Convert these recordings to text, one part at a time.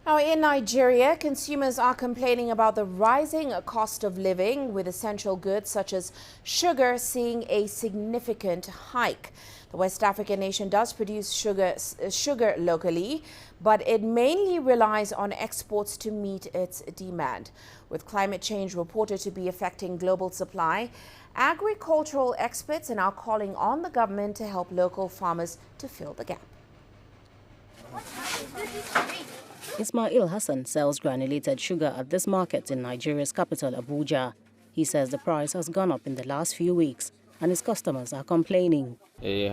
Now, in Nigeria, consumers are complaining about the rising cost of living, with essential goods such as sugar seeing a significant hike. The West African nation does produce sugar locally, but it mainly relies on exports to meet its demand. With climate change reported to be affecting global supply, agricultural experts are now calling on the government to help local farmers to fill the gap. Ismail Hassan sells granulated sugar at this market in Nigeria's capital, Abuja. He says the price has gone up in the last few weeks and his customers are complaining. We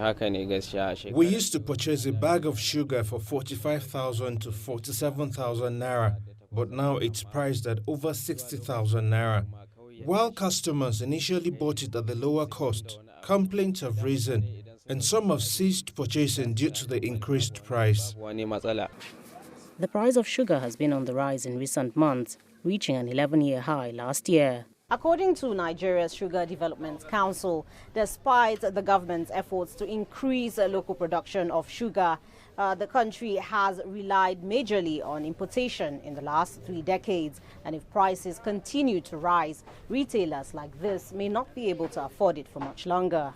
used to purchase a bag of sugar for 45,000 to 47,000 naira, but now it's priced at over 60,000 naira. While customers initially bought it at the lower cost, complaints have risen and some have ceased purchasing due to the increased price. The price of sugar has been on the rise in recent months, reaching an 11-year high last year. According to Nigeria's Sugar Development Council, despite the government's efforts to increase local production of sugar, the country has relied majorly on importation in the last 3 decades. And if prices continue to rise, retailers like this may not be able to afford it for much longer.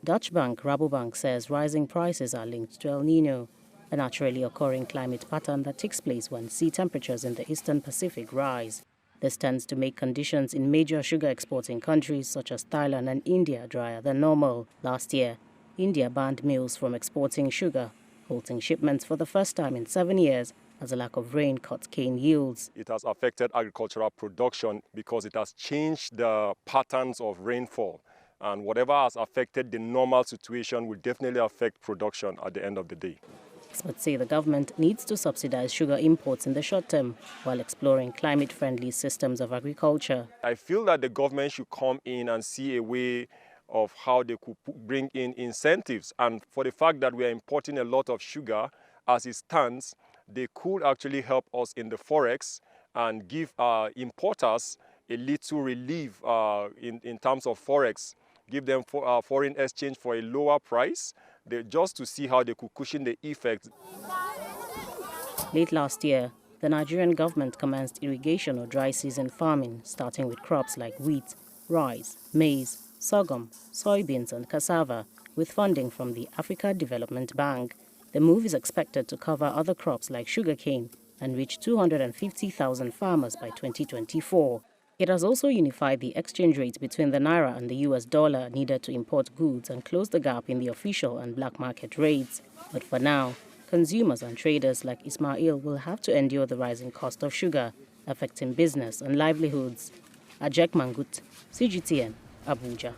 Dutch bank Rabobank says rising prices are linked to El Nino, a naturally occurring climate pattern that takes place when sea temperatures in the eastern Pacific rise. This tends to make conditions in major sugar exporting countries such as Thailand and India drier than normal. Last year, India banned mills from exporting sugar, halting shipments for the first time in 7 years as a lack of rain cut cane yields. It has affected agricultural production because it has changed the patterns of rainfall. And whatever has affected the normal situation will definitely affect production at the end of the day. Experts say the government needs to subsidize sugar imports in the short term while exploring climate-friendly systems of agriculture. I feel that the government should come in and see a way of how they could bring in incentives. And for the fact that we are importing a lot of sugar, as it stands, they could actually help us in the forex and give importers a little relief in terms of forex, give them foreign exchange for a lower price, just to see how they could cushion the effect. Late last year, the Nigerian government commenced irrigation or dry season farming, starting with crops like wheat, rice, maize, sorghum, soybeans and cassava, with funding from the Africa Development Bank. The move is expected to cover other crops like sugarcane and reach 250,000 farmers by 2024. It has also unified the exchange rate between the naira and the US dollar needed to import goods and close the gap in the official and black market rates. But for now, consumers and traders like Ismail will have to endure the rising cost of sugar, affecting business and livelihoods. Ajek Mangut, CGTN, Abuja.